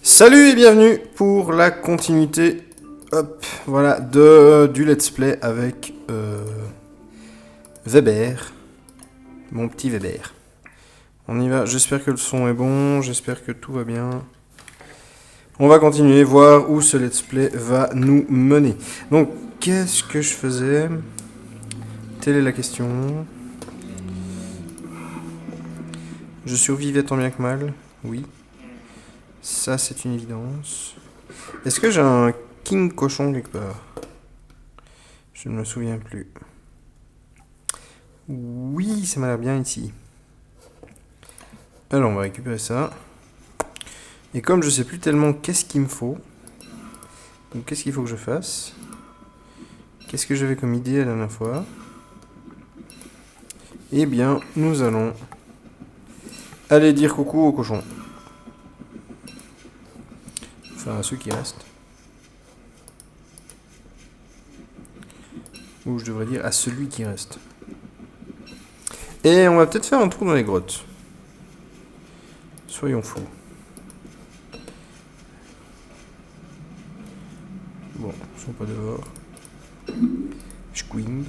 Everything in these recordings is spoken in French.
Salut et bienvenue pour la continuité voilà, du let's play avec Weber, mon petit Weber. On y va, j'espère que le son est bon, j'espère que tout va bien. On va continuer, voir où ce let's play va nous mener. Donc, qu'est-ce que je faisais? Telle est la question. Je survivais tant bien que mal, oui. Ça, c'est une évidence. Est-ce que j'ai un king cochon quelque part? Je ne me souviens plus. Oui, ça m'a l'air bien ici. Alors, on va récupérer ça. Et comme je sais plus tellement qu'est-ce qu'il me faut, donc qu'est-ce qu'il faut que je fasse? Qu'est-ce que j'avais comme idée la dernière fois? Eh bien, nous allons aller dire coucou aux cochons. Enfin, à ceux qui restent. Ou je devrais dire à celui qui reste. Et on va peut-être faire un tour dans les grottes. Soyons fous. Bon, ils sont pas dehors. Squing.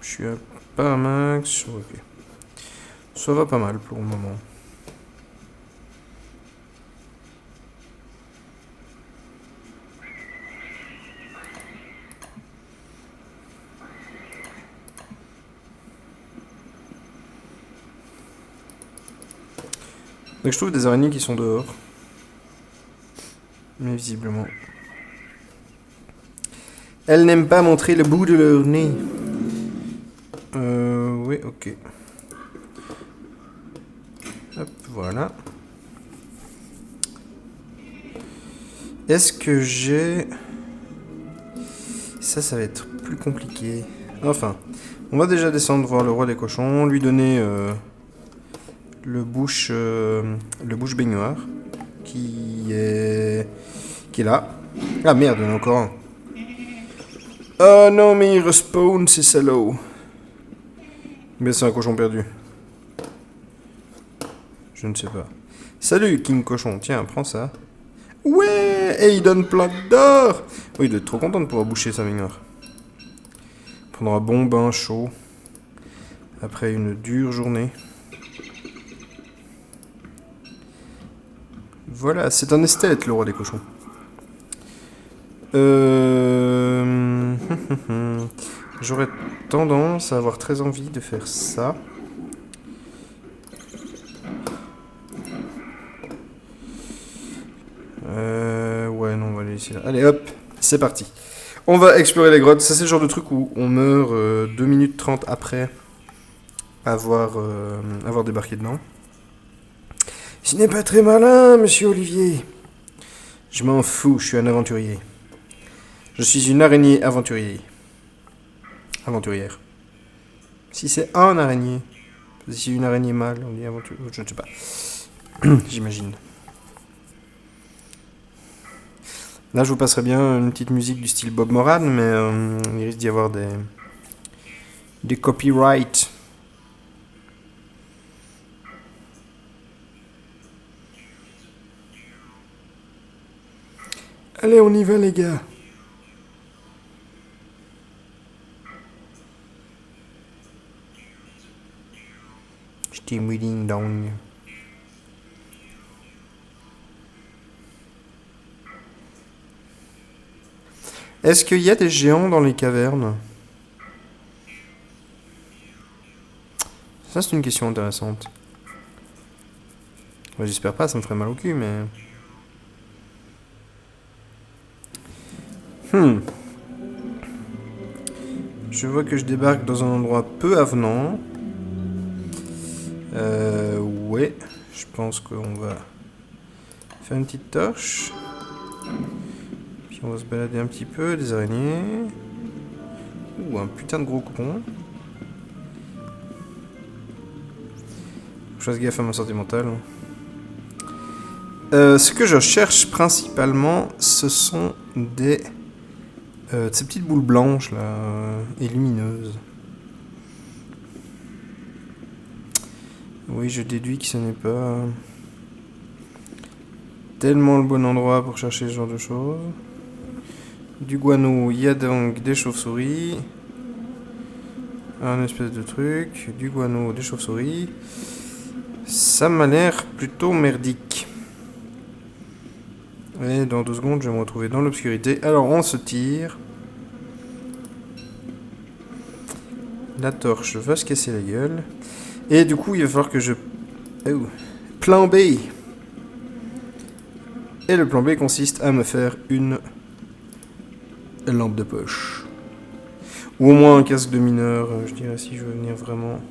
Je suis à pas max. Ok. Ça va pas mal pour le moment. Donc je trouve des araignées qui sont dehors. Mais visiblement. Elles n'aiment pas montrer le bout de leur nez. Oui, ok. Hop, voilà. Est-ce que j'ai... Ça va être plus compliqué. Enfin, on va déjà descendre voir le roi des cochons, lui donner le bouche baignoire qui est là. Ah merde, il y en a encore un. Oh non, mais il respawn, c'est salaud. Mais c'est un cochon perdu. Je ne sais pas. Salut, King Cochon. Tiens, prends ça. Ouais, et il donne plein d'or. Oui, il doit être trop content de pouvoir boucher sa baignoire. Prendre un bon bain chaud. Après une dure journée. Voilà, c'est un esthète, le roi des cochons. J'aurais tendance à avoir très envie de faire ça. Ouais, non, on va aller ici. Là. Allez, hop, c'est parti. On va explorer les grottes. Ça, c'est le genre de truc où on meurt 2 minutes 30 après avoir débarqué dedans. Ce n'est pas très malin, monsieur Olivier. Je m'en fous, je suis un aventurier. Je suis une araignée aventurier. Aventurière. Si c'est un araignée. Si c'est une araignée mâle, on dit aventurier. Je ne sais pas. J'imagine. Là, je vous passerai bien une petite musique du style Bob Moran, mais il risque d'y avoir des copyrights. Allez, on y va, les gars. J'étais ding dong. Est-ce qu'il y a des géants dans les cavernes? Ça, c'est une question intéressante. Ouais, j'espère pas, ça me ferait mal au cul, mais... Je vois que je débarque dans un endroit peu avenant. Ouais, je pense qu'on va faire une petite torche. Puis on va se balader un petit peu, des araignées. Ouh, un putain de gros con. Je fasse gaffe à mon santé mentale. Ce que je cherche principalement, ce sont des... ces petites boules blanches là, et lumineuses. Oui, je déduis que ce n'est pas tellement le bon endroit pour chercher ce genre de choses. Du guano, il y a donc des chauves-souris. Un espèce de truc. Du guano, des chauves-souris. Ça m'a l'air plutôt merdique. Et dans 2 secondes, je vais me retrouver dans l'obscurité. Alors, on se tire. La torche va se casser la gueule. Et du coup, il va falloir que je... Oh. Plan B. Et le plan B consiste à me faire une lampe de poche. Ou au moins un casque de mineur, je dirais, si je veux venir vraiment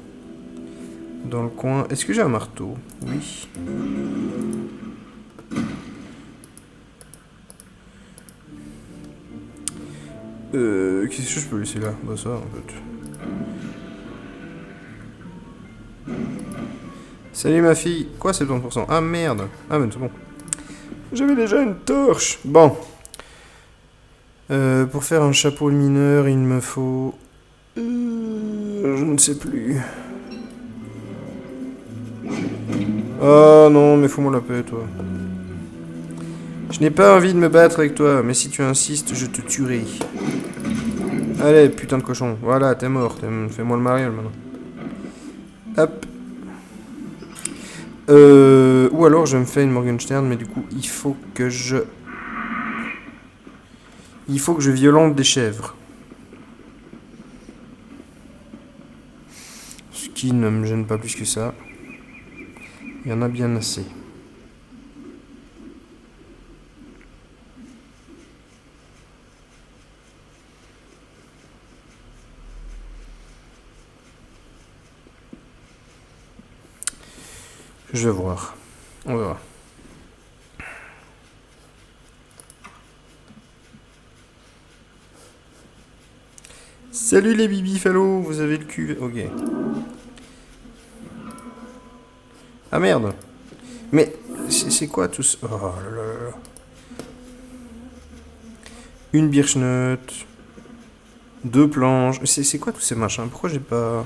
dans le coin. Est-ce que j'ai un marteau? Oui. Qu'est-ce que je peux laisser là? Bah ça, en fait. Salut ma fille. Quoi, 70%? Ah merde. Ah mais c'est bon. J'avais déjà une torche. Bon. Pour faire un chapeau mineur, il me faut... je ne sais plus. Oh non, mais fous-moi la paix, toi. Je n'ai pas envie de me battre avec toi, mais si tu insistes, je te tuerai. Allez, putain de cochon. Voilà, t'es mort. Fais-moi le mariole maintenant. Hop. Ou alors je me fais une Morgenstern, mais du coup, il faut que je violente des chèvres. Ce qui ne me gêne pas plus que ça. Il y en a bien assez. Je vais voir. On verra. Salut les bibifallos, vous avez le cul. Ok. Ah merde. Mais c'est quoi tout ça? Oh là là là. Une Birchnote. 2 planches. C'est quoi tous ces machins? Pourquoi j'ai pas...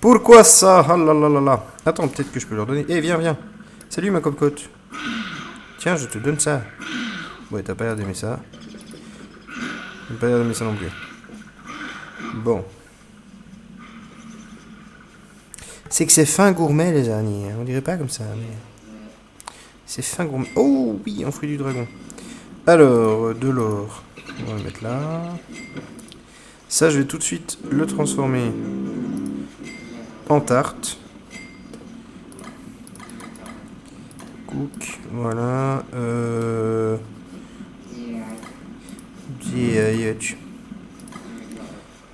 Pourquoi ça? Ah là là là là. Attends, peut-être que je peux leur donner. Eh, viens, viens. Salut ma cocotte. Tiens, je te donne ça. Ouais, t'as pas l'air d'aimer ça. T'as pas l'air d'aimer ça non plus. Bon. C'est que c'est fin gourmet les araignées. On dirait pas comme ça, mais... C'est fin gourmet. Oh oui, un fruit du dragon. Alors, de l'or. On va le mettre là. Ça, je vais tout de suite le transformer en tarte. Cook, voilà.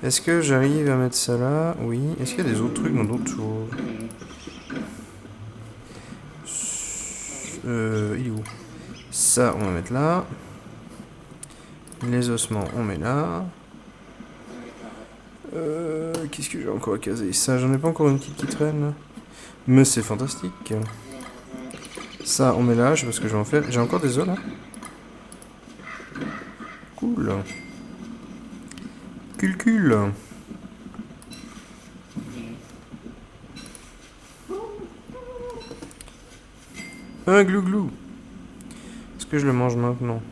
Est-ce que j'arrive à mettre ça là? Oui. Est-ce qu'il y a des autres trucs dans d'autres choses? Il est où? Ça, on va mettre là. Les ossements, on met là. Qu'est-ce que j'ai encore à caser? Ça, j'en ai pas encore une petite qui traîne. Mais c'est fantastique. Ça, on met là, je sais pas ce que je vais en faire. J'ai encore des os là. Cool. Culcul. Un glouglou. Est-ce que je le mange maintenant?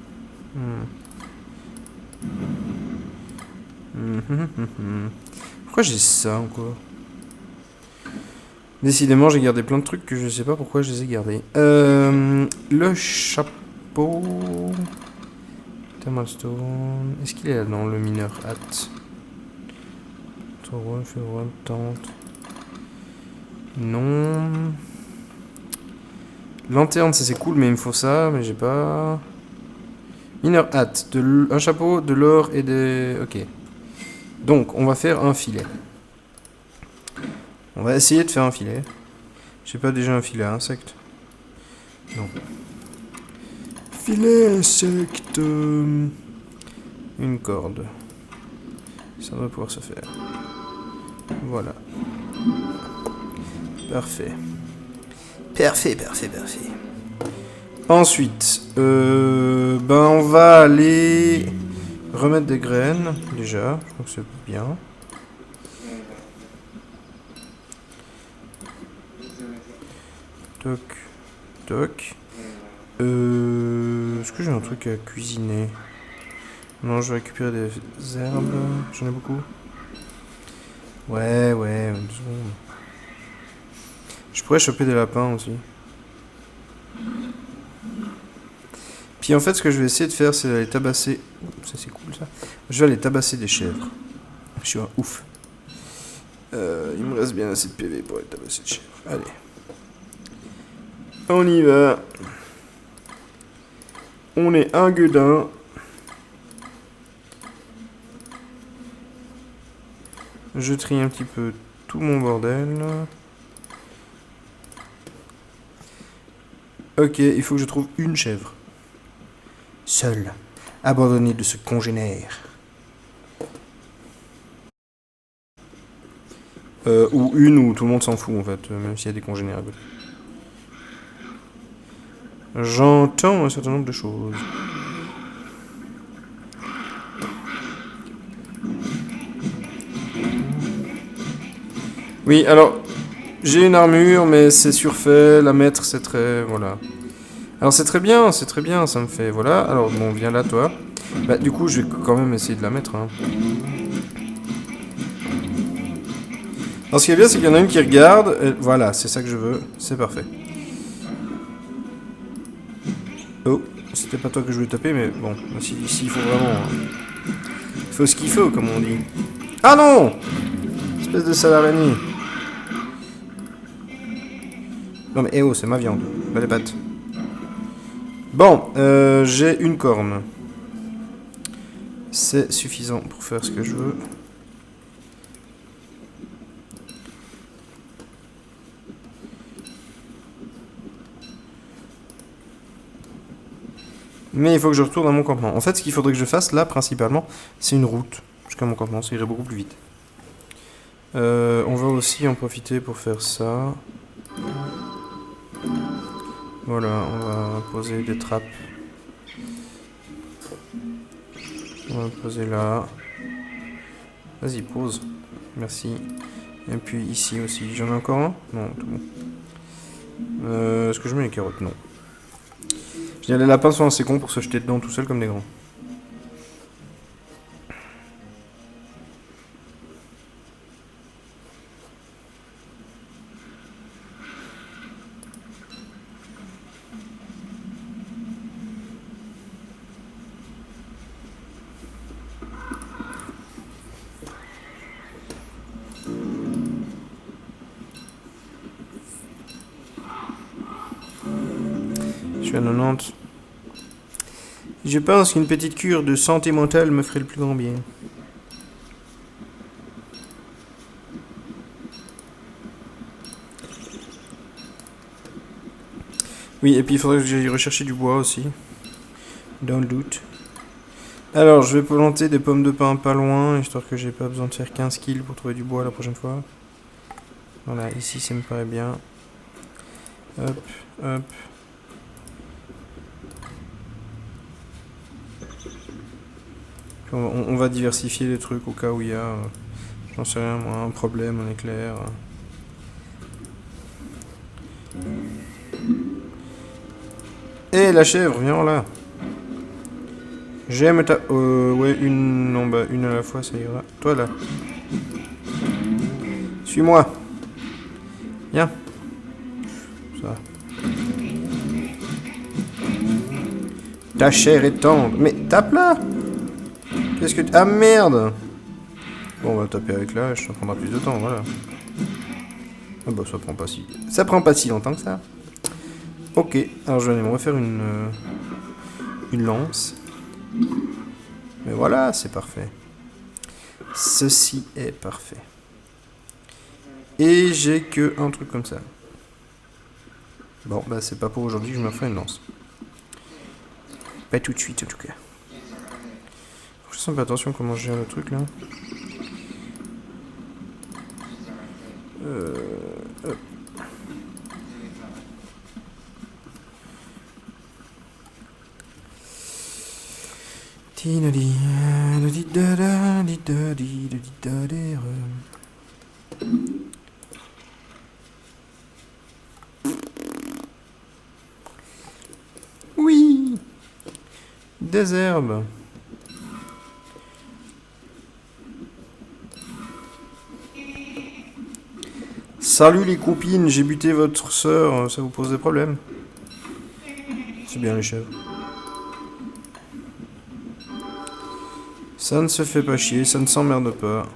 Pourquoi j'ai ça encore? Décidément, j'ai gardé plein de trucs que je sais pas pourquoi je les ai gardés. Le chapeau... Thermalstone... Est-ce qu'il est là dans le mineur hat? Tente... Non... Lanterne, ça c'est cool, mais il me faut ça, mais j'ai pas... Mineur hat, un chapeau, de l'or et des... Ok. Donc, on va faire un filet. On va essayer de faire un filet. J'ai pas déjà un filet à insectes? Non. Filet insecte. Une corde. Ça doit pouvoir se faire. Voilà. Parfait. Parfait. Ensuite, on va aller remettre des graines, déjà. Je crois que c'est bien. Toc. Toc. Est-ce que j'ai un truc à cuisiner? Non, je vais récupérer des herbes. J'en ai beaucoup. Ouais, 2 secondes. Je pourrais choper des lapins aussi. Puis en fait, ce que je vais essayer de faire, c'est d'aller tabasser. Ça, c'est cool ça. Je vais aller tabasser des chèvres. Je suis un ouf. Il me reste bien assez de PV pour aller tabasser des chèvres. Allez. On y va. On est un gueudin. Je trie un petit peu tout mon bordel. Ok, il faut que je trouve une chèvre. Seule, abandonnée de ce congénère. Ou une où tout le monde s'en fout en fait, même s'il y a des congénères à côté. J'entends un certain nombre de choses. Oui, alors, j'ai une armure, mais c'est surfait, la mettre c'est très... Voilà. Alors c'est très bien, ça me fait... Voilà, alors bon, viens là toi. Bah du coup, je vais quand même essayer de la mettre. Hein. Alors ce qui est bien, c'est qu'il y en a une qui regarde. Voilà, c'est ça que je veux, c'est parfait. Oh, c'était pas toi que je voulais taper, mais bon, ici il faut vraiment... Il faut ce qu'il faut, comme on dit. Ah non! Espèce de sale araignée. Non mais, eh oh, c'est ma viande. Pas les pattes. Bon, j'ai une corne. C'est suffisant pour faire ce que je veux. Mais il faut que je retourne à mon campement. En fait, ce qu'il faudrait que je fasse, là, principalement, c'est une route jusqu'à mon campement. Ça irait beaucoup plus vite. On va aussi en profiter pour faire ça. Voilà, on va poser des trappes. On va poser là. Vas-y, pose. Merci. Et puis ici aussi. J'en ai encore un? Non, tout bon. Est-ce que je mets les carottes? Non. Je dis, les lapins sont assez cons pour se jeter dedans tout seuls comme des grands. Je suis à 90. Je pense qu'une petite cure de santé mentale me ferait le plus grand bien. Oui, et puis il faudrait que j'aille rechercher du bois aussi. Dans le doute. Alors, je vais planter des pommes de pin pas loin, histoire que j'ai pas besoin de faire 15 kills pour trouver du bois la prochaine fois. Voilà, ici ça me paraît bien. Hop, hop. On va diversifier les trucs au cas où il y a, j'en sais rien moi, un problème, un éclair. Eh la chèvre, viens là. J'aime ta... ouais, une... Non, bah, une à la fois, ça ira. Toi, là. Suis-moi. Viens. Ça. Ta chair est tendre. Mais tape là. Qu'est-ce que... Ah, merde. Bon, on va taper avec la hache, ça prendra plus de temps, voilà. Ah bah, ça prend pas si... Ça prend pas si longtemps que ça. Ok, alors je vais aller me refaire une lance. Mais voilà, c'est parfait. Ceci est parfait. Et j'ai que un truc comme ça. Bon, bah c'est pas pour aujourd'hui que je me refais une lance. Pas tout de suite en tout cas. Faut que je fasse un peu attention comment je gère le truc là. Hop. Des herbes. Salut les copines, j'ai buté votre sœur, ça vous pose des problèmes? C'est bien les chèvres. Ça ne se fait pas chier, ça ne s'emmerde pas.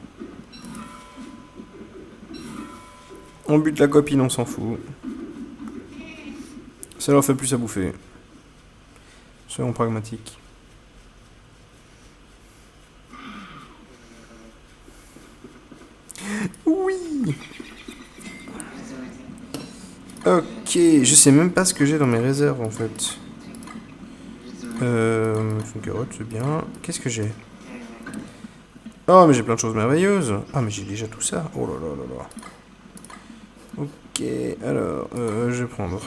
On bute la copine, on s'en fout. Ça leur fait plus à bouffer. Soyons pragmatiques. Oui. Ok, je sais même pas ce que j'ai dans mes réserves en fait. Une carotte, c'est bien. Qu'est-ce que j'ai? Oh, mais j'ai plein de choses merveilleuses. Ah, mais j'ai déjà tout ça. Oh là là là là. Ok, alors, je vais prendre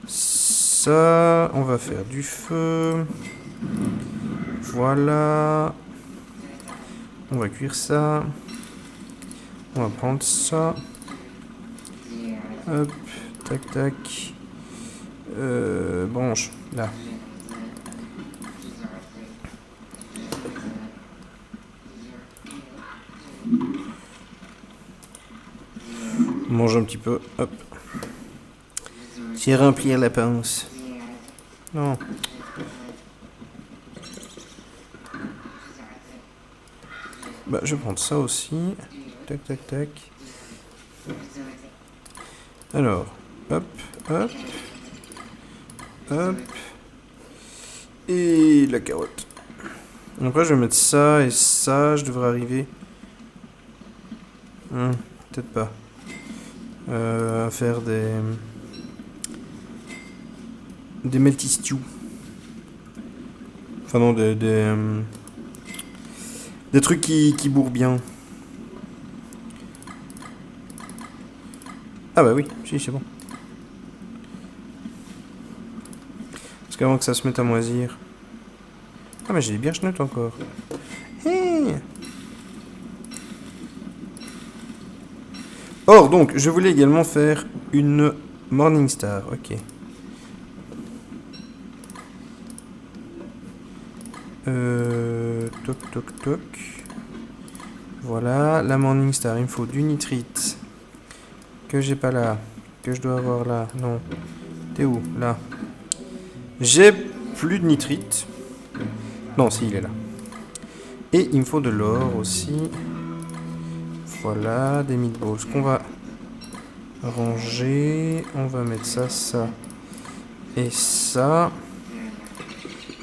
ça. On va faire du feu. Voilà. On va cuire ça. On va prendre ça. Hop, tac tac. Branche, là. On mange un petit peu, hop. C'est remplir la pince. Non. Bah, je vais prendre ça aussi. Tac, tac, tac. Alors, hop, hop. Hop. Et la carotte. Après, je vais mettre ça et ça. Je devrais arriver. Peut-être pas. À faire des melty stew. Enfin non, des trucs qui bourrent bien. Ah bah oui, si, c'est bon. Parce qu'avant que ça se mette à moisir. Ah mais j'ai des birchnuts encore. Hey. Or donc, je voulais également faire une Morningstar, ok. Toc toc toc. Voilà, la Morningstar, il me faut du nitrite. Que j'ai pas là. Que je dois avoir là. Non. T'es où? Là. J'ai plus de nitrite. Non, si, il est là. Et il me faut de l'or aussi. Voilà, des meatballs qu'on va ranger. On va mettre ça, ça et ça.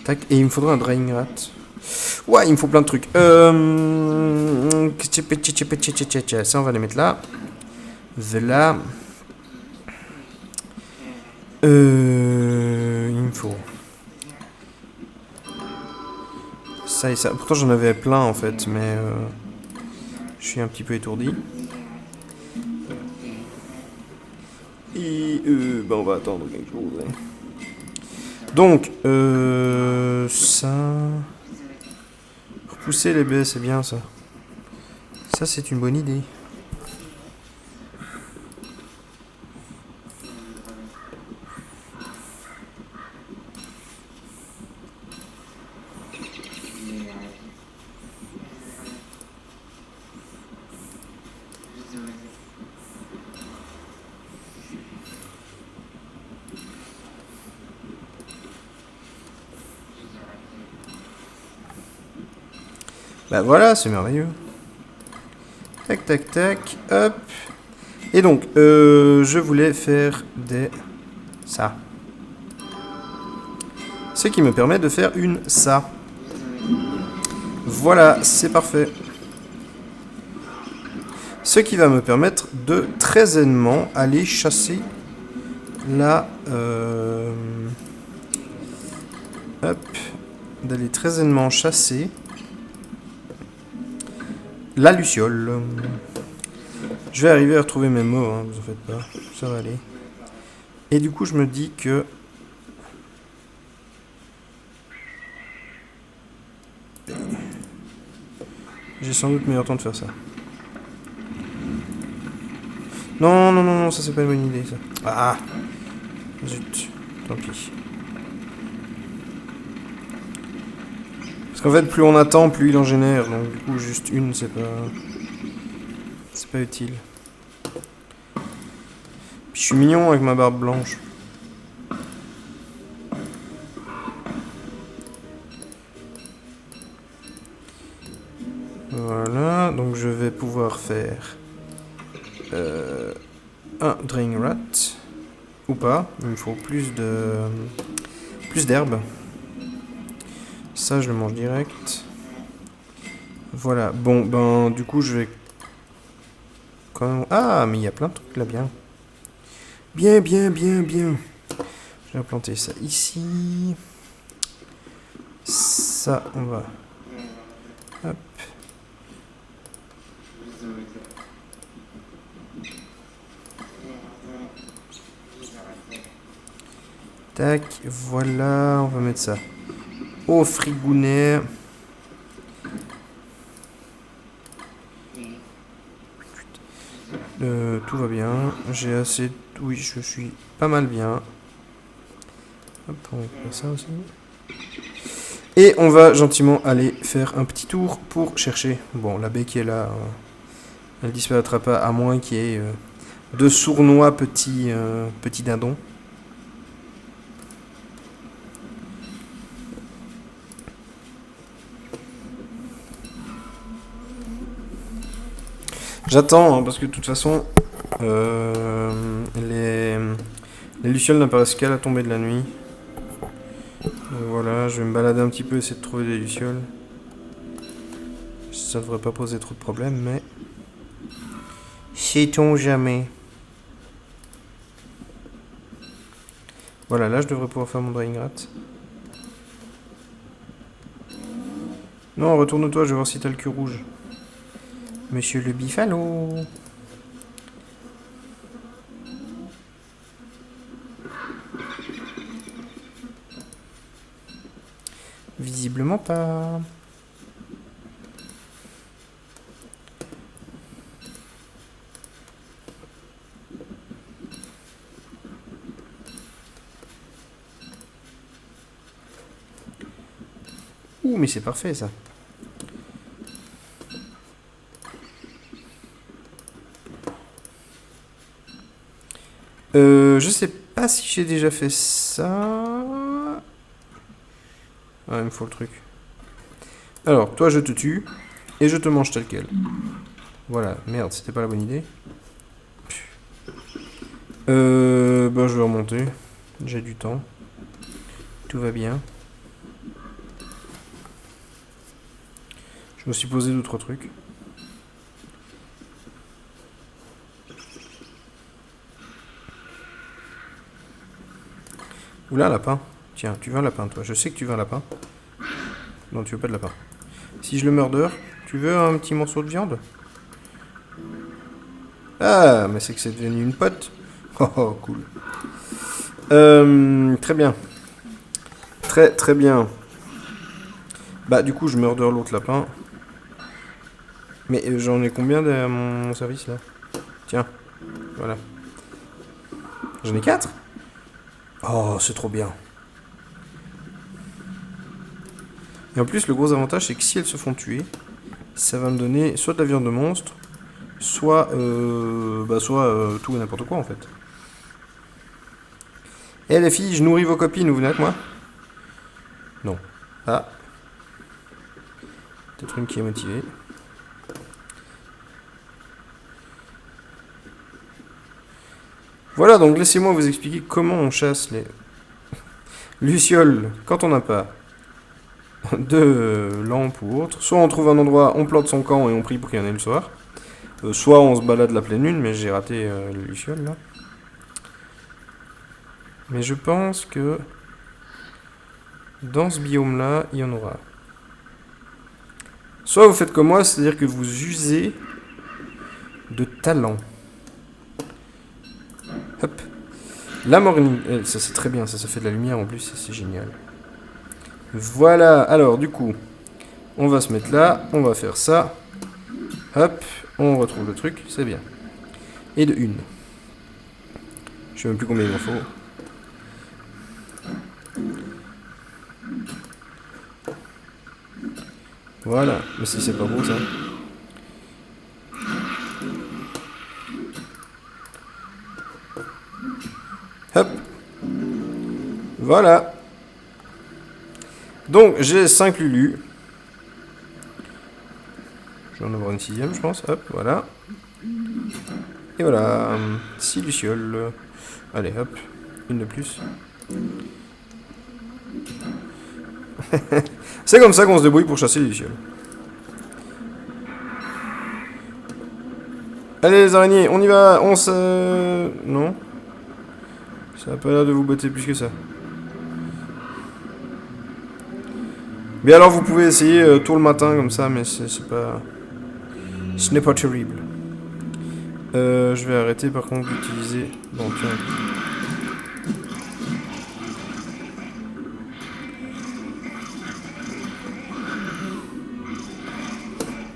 Tac, et il me faudra un drying rat. Ouais, il me faut plein de trucs. Ça, on va les mettre là. Là. Il me faut ça et ça. Pourtant, j'en avais plein en fait, mais je suis un petit peu étourdi. Et bah on va attendre quelque chose. Donc, ça. Repousser les baies, c'est bien ça. Ça, c'est une bonne idée. Bah voilà, c'est merveilleux. Tac, tac, tac, hop. Et donc, je voulais faire des... ça. Ce qui me permet de faire une ça. Voilà, c'est parfait. Ce qui va me permettre de très aisément aller chasser la... hop. D'aller très aisément chasser... la luciole. Je vais arriver à retrouver mes mots, hein, vous en faites pas. Ça va aller. Et du coup, je me dis que... j'ai sans doute meilleur temps de faire ça. Non, non, non, non, ça c'est pas une bonne idée, ça. Ah! Zut. Tant pis. Parce qu'en fait, plus on attend, plus il en génère. Donc du coup, juste une, c'est pas utile. Puis je suis mignon avec ma barbe blanche. Voilà, donc je vais pouvoir faire un Drain Rat. Ou pas, il me faut plus d'herbe. Ça, je le mange direct. Voilà, bon, ben, du coup, je vais... Ah, mais il y a plein de trucs là, bien. Bien, bien, bien, bien. Je vais planter ça ici. Ça, on va... Hop. Tac, voilà, on va mettre ça au frigounet. Tout va bien, j'ai assez... Oui, je suis pas mal bien. Hop, on va faire ça aussi. Et on va gentiment aller faire un petit tour pour chercher... Bon, la baie qui est là, elle disparaîtra pas, à moins qu'il y ait de sournois petits dindons. J'attends, hein, parce que de toute façon, les lucioles n'apparaissent qu'à la tombée de la nuit. Donc voilà, je vais me balader un petit peu, essayer de trouver des lucioles. Ça devrait pas poser trop de problèmes, mais... Sait-on jamais. Voilà, là je devrais pouvoir faire mon Drain Rat. Non, retourne-toi, je vais voir si t'as le cul rouge. Monsieur le Bifalo. Visiblement pas. Ouh, mais c'est parfait ça. Je sais pas si j'ai déjà fait ça. Ah, il me faut le truc. Alors, toi je te tue et je te mange tel quel. Voilà, merde, c'était pas la bonne idée. Bah je vais remonter. J'ai du temps. Tout va bien. Je me suis posé 2-3 trucs. Oula, un lapin. Tiens, tu veux un lapin, toi. Je sais que tu veux un lapin. Non, tu veux pas de lapin. Si je le murder, tu veux un petit morceau de viande? Ah, mais c'est que c'est devenu une pote. Oh, oh, cool. Très bien. Très, très bien. Bah, du coup, je murder l'autre lapin. Mais j'en ai combien à mon service, là? Tiens, voilà. J'en ai 4. Oh, c'est trop bien. Et en plus, le gros avantage, c'est que si elles se font tuer, ça va me donner soit de la viande de monstre, soit tout et n'importe quoi, en fait. Eh les filles, je nourris vos copines, vous venez avec moi? Non. Ah. Peut-être une qui est motivée. Voilà, donc laissez-moi vous expliquer comment on chasse les lucioles quand on n'a pas de lampe ou autre. Soit on trouve un endroit, on plante son camp et on prie pour qu'il y en ait le soir. Soit on se balade la pleine lune, mais j'ai raté les lucioles là. Mais je pense que dans ce biome là, il y en aura. Soit vous faites comme moi, c'est-à-dire que vous usez de talent. Hop. La morning... ça c'est très bien, ça fait de la lumière en plus, c'est génial. Voilà, alors du coup, on va se mettre là, on va faire ça. Hop, on retrouve le truc, c'est bien. Et de une. Je sais même plus combien il en faut. Voilà. Mais si c'est pas beau ça. Hop. Voilà. Donc j'ai 5 Lulu. Je vais en avoir une 6ème, je pense. Hop, voilà. Et voilà. 6 lucioles. Allez, hop. Une de plus. C'est comme ça qu'on se débrouille pour chasser les lucioles. Allez les araignées, on y va. On se... Non. Ça a pas l'air de vous botter plus que ça. Mais alors vous pouvez essayer tôt le matin comme ça, mais c'est pas... Ce n'est pas terrible. Je vais arrêter par contre d'utiliser... Bon, tiens.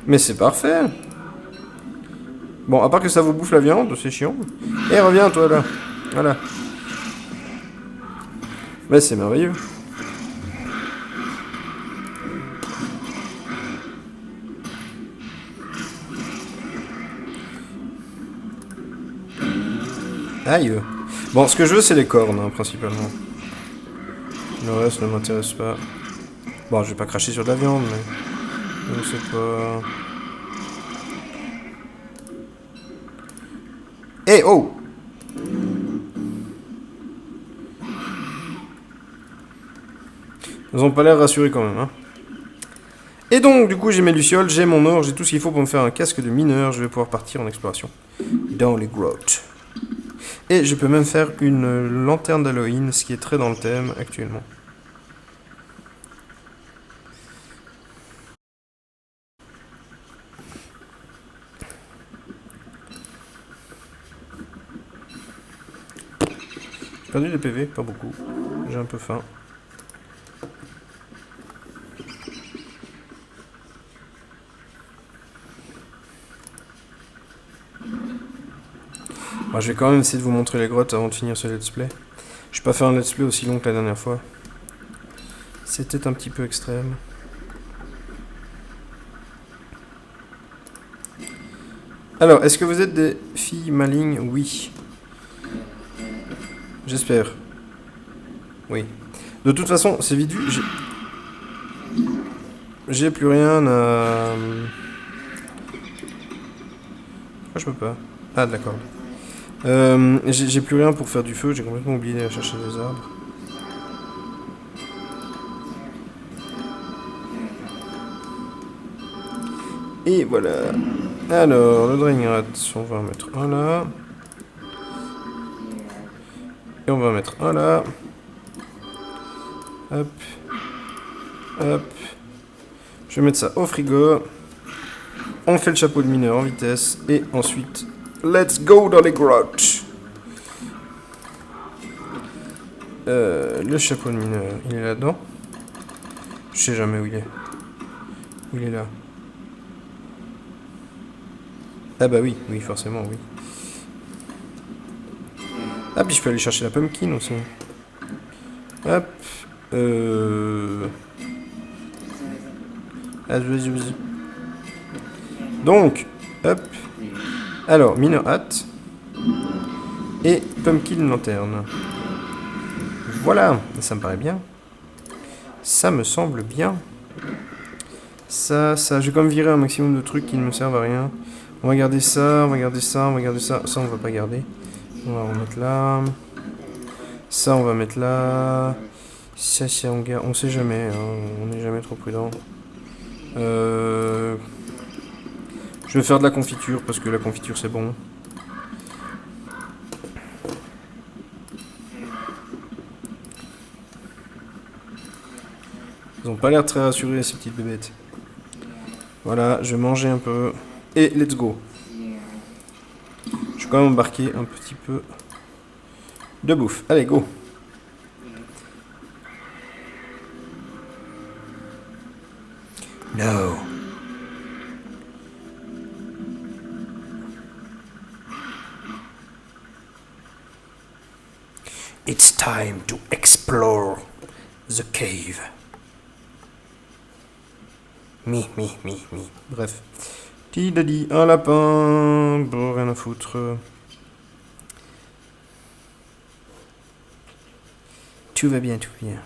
Mais c'est parfait. Bon, à part que ça vous bouffe la viande, c'est chiant. Et reviens toi là. Voilà. Mais c'est merveilleux. Aïe. Bon, ce que je veux, c'est les cornes, hein, principalement. Le reste ne m'intéresse pas. Bon, je vais pas cracher sur de la viande, mais... Je sais pas... Eh, oh! Ils ont pas l'air rassurés quand même, hein. Et donc, du coup, j'ai mes lucioles, j'ai mon or, j'ai tout ce qu'il faut pour me faire un casque de mineur. Je vais pouvoir partir en exploration dans les grottes. Et je peux même faire une lanterne d'Halloween, ce qui est très dans le thème actuellement. J'ai perdu des PV, pas beaucoup. J'ai un peu faim. Bon, je vais quand même essayer de vous montrer les grottes avant de finir ce let's play. Je vais pas faire un let's play aussi long que la dernière fois. C'était un petit peu extrême. Alors, est-ce que vous êtes des filles malignes? Oui. J'espère. Oui. De toute façon, c'est vite vu. J'ai plus rien à... Pourquoi je peux pas? Ah, d'accord. J'ai plus rien pour faire du feu. J'ai complètement oublié d'aller chercher des arbres. Et voilà. Alors, le Draenrat, on va en mettre un là. Et on va en mettre un là. Hop. Hop. Je vais mettre ça au frigo. On fait le chapeau de mineur en vitesse. Et ensuite, let's go dans les grottes. Le chapeau de mineur, il est là-dedans. Je sais jamais où il est. Où il est là. Ah bah oui, oui, forcément, oui. Ah, puis je peux aller chercher la pumpkin aussi. Hop. Ah, vas-y. Donc, hop. Alors, mineur hat. Et pumpkin lanterne. Voilà, ça me paraît bien. Ça me semble bien. Ça, je vais quand même virer un maximum de trucs qui ne me servent à rien. On va garder ça, on va garder ça, on va garder ça. Ça, on va pas garder. On va remettre là. Ça, on va mettre là. Ça, on garde. On sait jamais, hein. On n'est jamais trop prudent. Je vais faire de la confiture parce que la confiture c'est bon. Ils ont pas l'air très rassurés ces petites bébêtes. Voilà, je vais manger un peu. Et let's go. Je vais quand même embarquer un petit peu de bouffe. Allez, go. No. It's time to explore the cave. Bref. Tidadi, un lapin. Bon, rien à foutre. Tout va bien, tout va bien.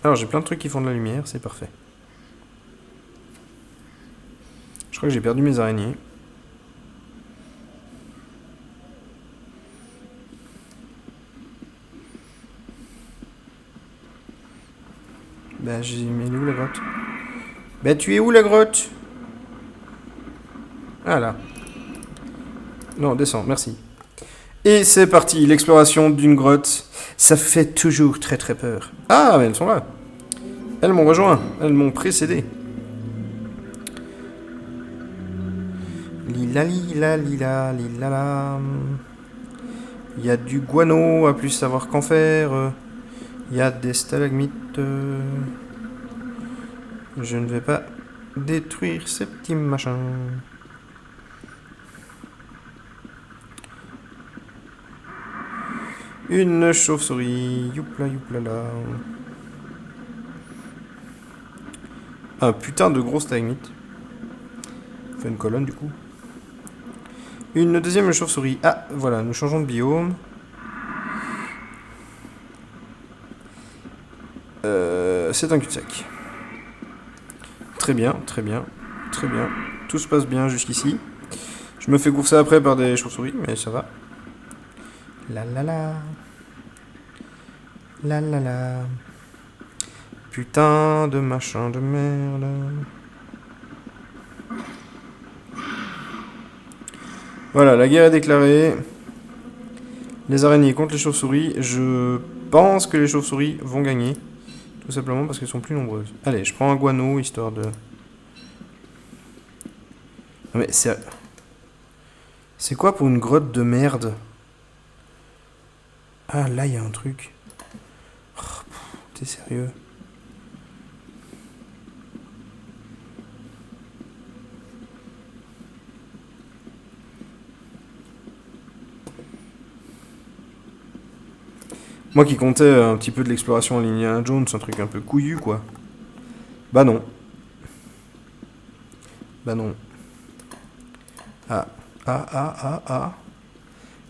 Alors, j'ai plein de trucs qui font de la lumière, c'est parfait. Je crois que j'ai perdu mes araignées. Bah, j'ai mis où la grotte? Bah, tu es où la grotte? Ah là. Non, descends, merci. Et c'est parti, l'exploration d'une grotte. Ça fait toujours très très peur. Ah, mais elles sont là. Elles m'ont rejoint, elles m'ont précédé. Lila lila lila lila la. Il y a du guano à plus savoir qu'en faire. Il y a des stalagmites. Je ne vais pas détruire ces petits machins. Une chauve-souris. Youpla youpla là. Un putain de gros stalagmite. Fait une colonne du coup. Une deuxième chauve-souris. Ah, voilà, nous changeons de biome. C'est un cul-de-sac. Très bien, très bien, très bien. Tout se passe bien jusqu'ici. Je me fais courser après par des chauves-souris, mais ça va. La la la. La la la. Putain de machin de merde. Voilà, la guerre est déclarée. Les araignées contre les chauves-souris. Je pense que les chauves-souris vont gagner. Tout simplement parce qu'elles sont plus nombreuses. Allez, je prends un guano, histoire de... Non mais c'est... C'est quoi pour une grotte de merde? Ah, là, il y a un truc. Oh, t'es sérieux? Moi qui comptais un petit peu de l'exploration en Indiana Jones, un truc un peu couillu, quoi. Bah non. Bah non. Ah. Ah.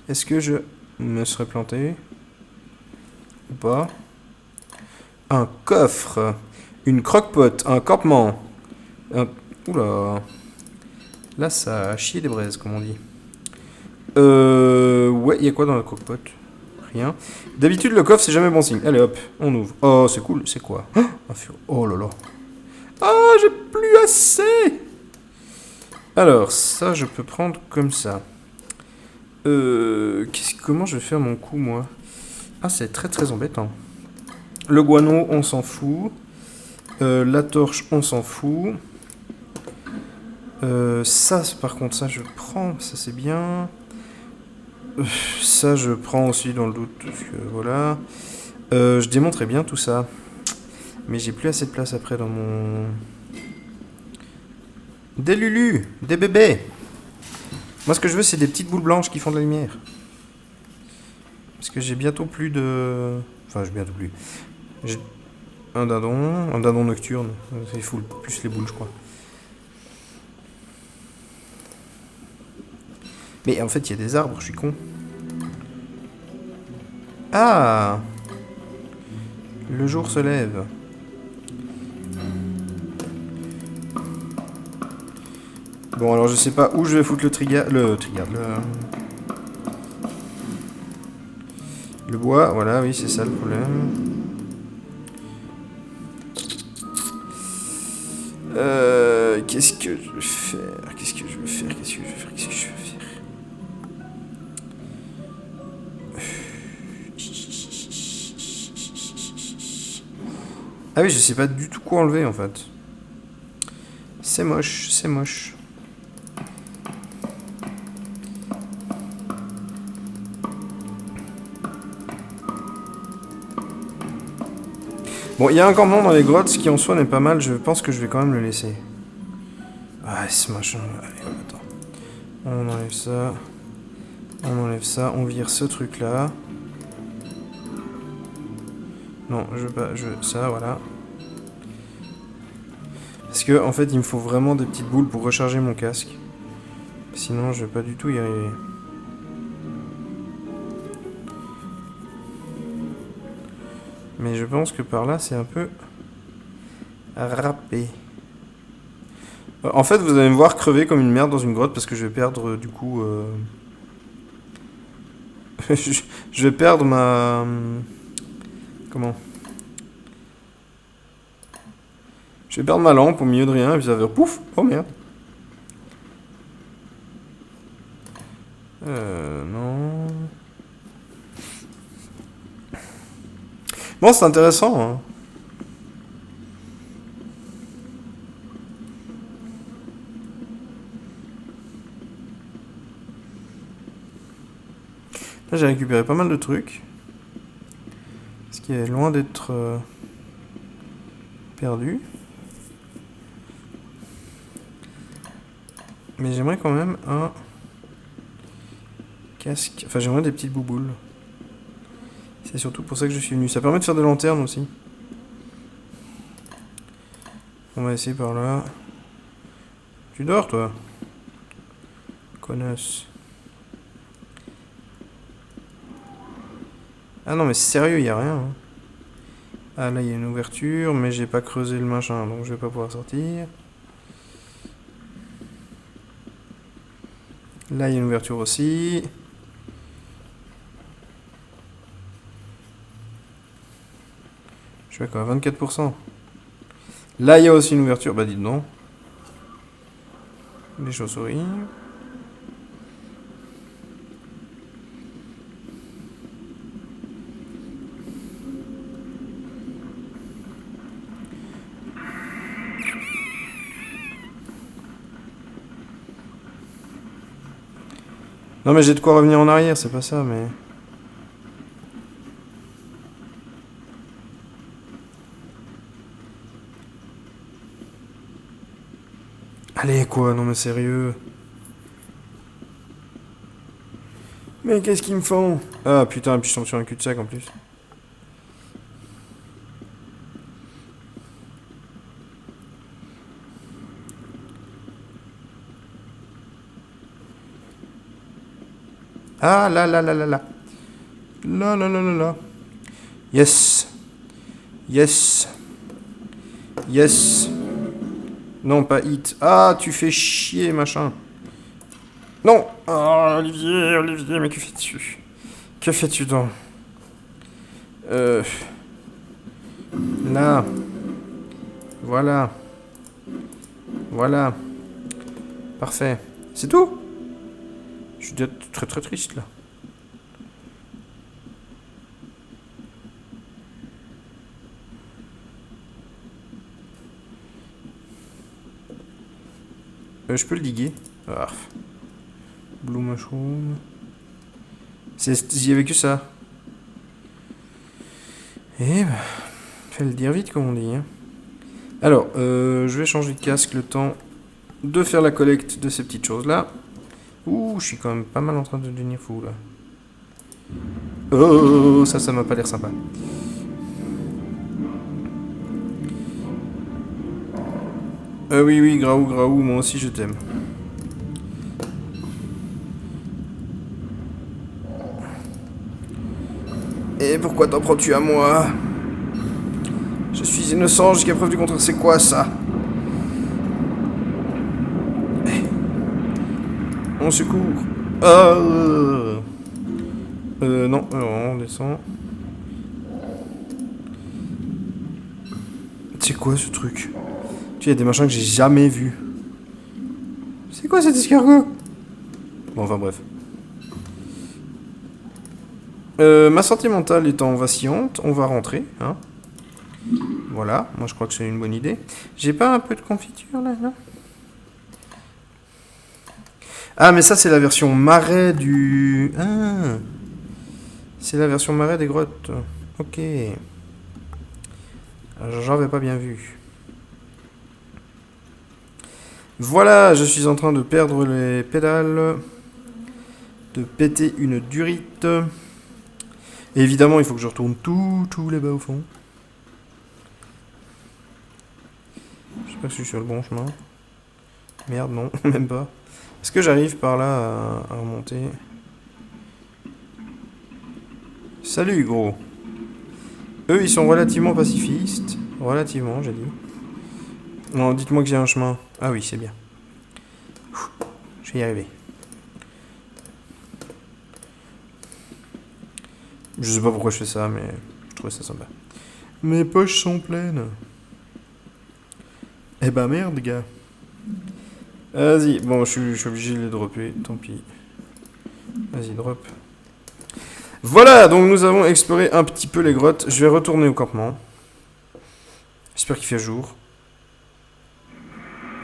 Est-ce que je me serais planté? Ou pas? Un coffre. Une croque-pot. Un campement. Un... Oula. Là, ça a chié des braises, comme on dit. Ouais, il y a quoi dans la croque-pot? Rien. D'habitude, le coffre, c'est jamais bon signe. Allez, hop, on ouvre. Oh, c'est cool. C'est quoi? Oh là là. Ah, j'ai plus assez. Alors, ça, je peux prendre comme ça. Comment je vais faire mon coup, moi? Ah, c'est très très embêtant. Le guano, on s'en fout. La torche, on s'en fout. Ça, par contre, ça, je prends. Ça, c'est bien. Ça, je prends aussi dans le doute. Parce que, voilà. Je démonterai bien tout ça. Mais j'ai plus assez de place après dans mon... Des lulus, des bébés. Moi, ce que je veux, c'est des petites boules blanches qui font de la lumière. Parce que j'ai bientôt plus de... Enfin, j'ai bientôt plus. J'ai un dindon nocturne. Il faut plus les boules, je crois. Mais en fait, il y a des arbres, je suis con. Ah! Le jour se lève. Bon, alors je sais pas où je vais foutre le bois, voilà, oui, c'est ça le problème. Qu'est-ce que je vais faire? Qu'est-ce que je vais faire? Ah oui, je sais pas du tout quoi enlever en fait. C'est moche, c'est moche. Bon, il y a un campement dans les grottes, ce qui en soi n'est pas mal, je pense que je vais quand même le laisser. Ah, ce machin. Allez, attends. On enlève ça. On vire ce truc là. Non, je veux pas... Je veux ça, voilà. Parce que, en fait, il me faut vraiment des petites boules pour recharger mon casque. Sinon, je vais pas du tout y arriver. Mais je pense que par là, c'est un peu... râpé. En fait, vous allez me voir crever comme une merde dans une grotte parce que je vais perdre, du coup... je vais perdre ma... Comment? Je vais perdre ma lampe au milieu de rien et puis ça va faire pouf! Oh merde! Non... Bon, c'est intéressant, hein. Là, j'ai récupéré pas mal de trucs. Ce qui est loin d'être perdu. Mais j'aimerais quand même un casque. Enfin, j'aimerais des petites bouboules. C'est surtout pour ça que je suis venu. Ça permet de faire des lanternes aussi. On va essayer par là. Tu dors, toi? Connasse. Ah non, mais sérieux, il n'y a rien. Hein. Ah, là, il y a une ouverture, mais j'ai pas creusé le machin, donc je vais pas pouvoir sortir. Là, il y a une ouverture aussi. Je suis à quoi? 24%. Là, il y a aussi une ouverture. Bah, dites donc. Les chauves-souris. Non, mais j'ai de quoi revenir en arrière, c'est pas ça, mais... Allez, quoi? Non, mais sérieux. Mais qu'est-ce qu'ils me font? Ah, putain, puis je tombe sur un cul-de-sac en plus. Ah, là, là, là, là, là. Là, là, là, là, là. Yes. Yes. Yes. Non, pas hit. Ah, tu fais chier, machin. Non. Ah, Olivier, Olivier, mais que fais-tu? Que fais-tu donc? Là. Voilà. Voilà. Parfait. C'est tout? Je suis déjà très très triste là. Je peux le diguer. Ah. Blue mushroom. Il y avait que ça. Eh ben, fais le dire vite comme on dit. Hein. Alors, je vais changer de casque le temps de faire la collecte de ces petites choses là. Ouh, je suis quand même pas mal en train de devenir fou là. Oh, ça m'a pas l'air sympa. Oui, oui, Graou, Graou, moi aussi je t'aime. Et pourquoi t'en prends-tu à moi? Je suis innocent jusqu'à preuve du contraire, c'est quoi ça? On secours. Non, on descend. C'est quoi ce truc? Tu sais, il y a des machins que j'ai jamais vus. C'est quoi cet escargot? Bon, enfin bref. Ma santé mentale étant vacillante, on va rentrer. Hein. Voilà, moi je crois que c'est une bonne idée. J'ai pas un peu de confiture là, non? Ah, mais ça c'est la version marais du... Ah, c'est la version marais des grottes. Ok. J'avais pas bien vu. Voilà, je suis en train de perdre les pédales. De péter une durite. Et évidemment, il faut que je retourne tout les bas au fond. J'espère que je suis sur le bon chemin. Merde, non, même pas. Est-ce que j'arrive par là à remonter? Salut, gros. Eux, ils sont relativement pacifistes. Relativement, j'ai dit. Non, dites-moi que j'ai un chemin. Ah oui, c'est bien. Je vais y arriver. Je sais pas pourquoi je fais ça, mais je trouvais ça sympa. Mes poches sont pleines. Eh ben merde, gars. Vas-y, bon, je suis obligé de les dropper, tant pis. Vas-y, drop. Voilà, donc nous avons exploré un petit peu les grottes. Je vais retourner au campement. J'espère qu'il fait jour.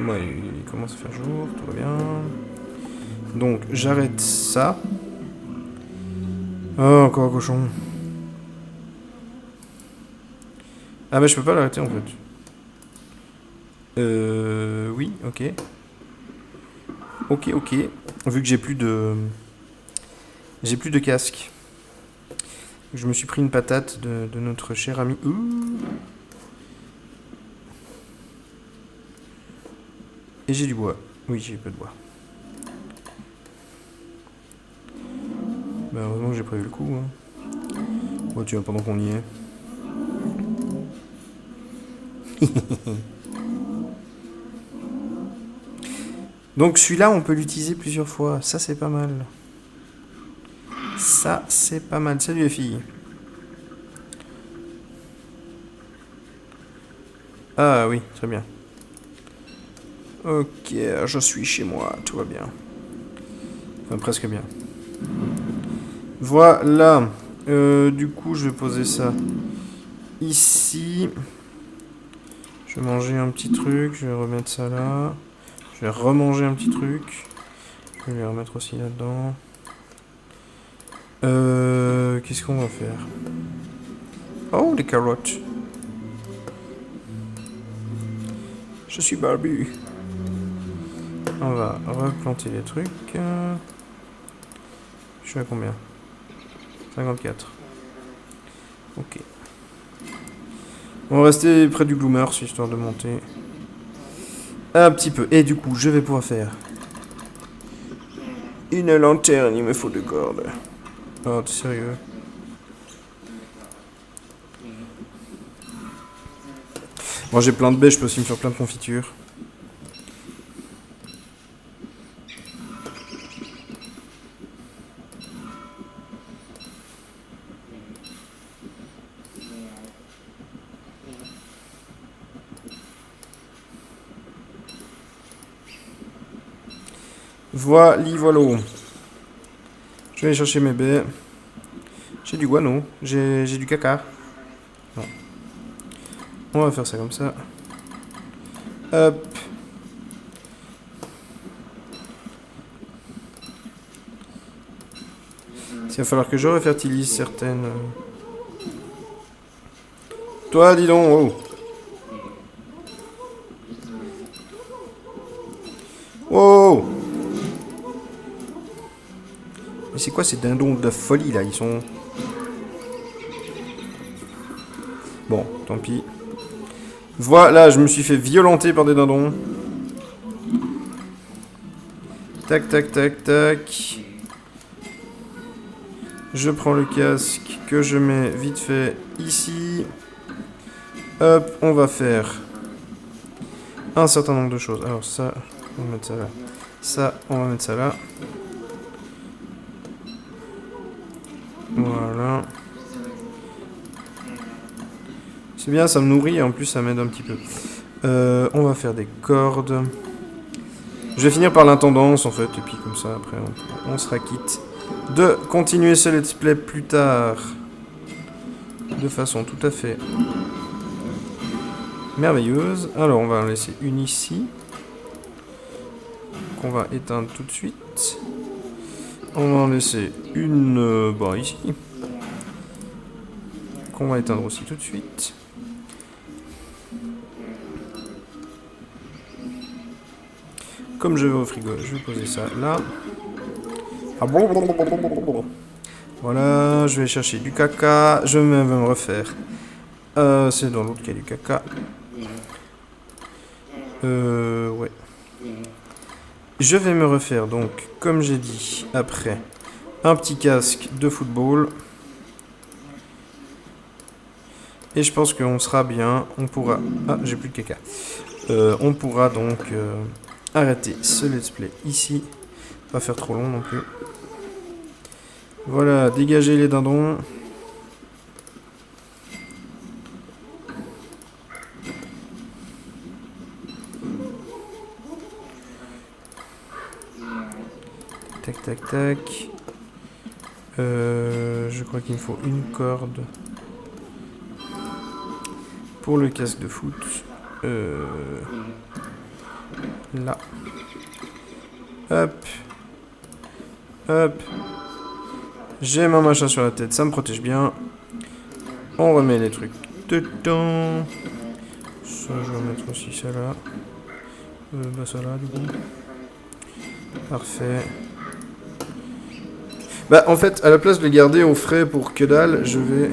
Ouais, il commence à faire jour, tout va bien. Donc, j'arrête ça. Oh, encore un cochon. Ah bah je peux pas l'arrêter en fait. Oui, ok. Ok. Vu que j'ai plus de... J'ai plus de casque. Je me suis pris une patate de notre cher ami. Et j'ai du bois. Oui, j'ai peu de bois. Bah heureusement que j'ai prévu le coup. Hein. Bon, tu vois, pendant qu'on y est. Donc celui-là, on peut l'utiliser plusieurs fois. Ça, c'est pas mal. Ça, c'est pas mal. Salut les filles. Ah oui, très bien. Ok, je suis chez moi. Tout va bien. Enfin, presque bien. Voilà. Du coup, je vais poser ça ici. Je vais manger un petit truc. Je vais remettre ça là. Je vais remanger un petit truc. Je vais les remettre aussi là-dedans. Qu'est-ce qu'on va faire? Oh, des carottes. Je suis barbu. On va replanter les trucs. Je suis à combien? 54. Ok. On va rester près du Gloomers, histoire de monter un petit peu. Et du coup, je vais pouvoir faire une lanterne. Il me faut 2 cordes. Oh, t'es sérieux? Bon, j'ai plein de baies, je peux aussi me faire plein de confitures. Voilà. Je vais aller chercher mes baies. J'ai du guano. J'ai du caca. Non. On va faire ça comme ça. Hop. Il va falloir que je refertilise certaines... Toi, dis donc, oh. Oh. Mais c'est quoi ces dindons de folie là? Ils sont... Bon, tant pis. Voilà, je me suis fait violenter par des dindons. Tac, tac, tac, tac. Je prends le casque que je mets vite fait ici. Hop, on va faire un certain nombre de choses. Alors ça, on va mettre ça là. Ça, on va mettre ça là. Voilà. C'est bien, ça me nourrit et en plus ça m'aide un petit peu. On va faire des cordes. Je vais finir par l'intendance en fait, et puis comme ça après on sera quitte de continuer ce let's play plus tard. De façon tout à fait merveilleuse. Alors on va en laisser une ici. Qu'on va éteindre tout de suite. On va en laisser une ici. Qu'on va éteindre aussi tout de suite. Comme je vais au frigo, je vais poser ça là. Ah bon. Voilà, je vais chercher du caca. Je vais me refaire. C'est dans l'autre qu'il y a du caca. Ouais. Je vais me refaire donc, comme j'ai dit, après, un petit casque de football. Et je pense qu'on sera bien. On pourra... Ah, j'ai plus de caca. On pourra donc arrêter ce let's play ici. Pas faire trop long non plus. Voilà, dégager les dindons. Tac, tac, tac. Je crois qu'il me faut une corde pour le casque de foot. Là. Hop. Hop. J'ai mon machin sur la tête, ça me protège bien. On remet les trucs dedans. Ça, je vais mettre aussi ça là. Bah ça là, du coup. Parfait. Bah, en fait, à la place de les garder au frais pour que dalle, je vais...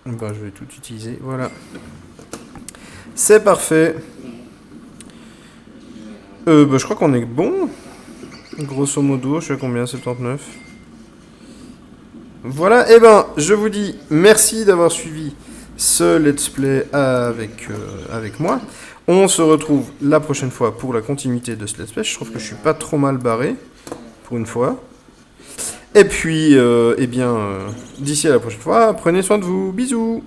Bah, je vais tout utiliser, voilà. C'est parfait. Bah, je crois qu'on est bon. Grosso modo, je suis à combien? 79. Voilà, et ben, je vous dis merci d'avoir suivi ce let's play avec moi. On se retrouve la prochaine fois pour la continuité de ce let's play. Je trouve que je suis pas trop mal barré, pour une fois. Et puis, d'ici à la prochaine fois, prenez soin de vous. Bisous!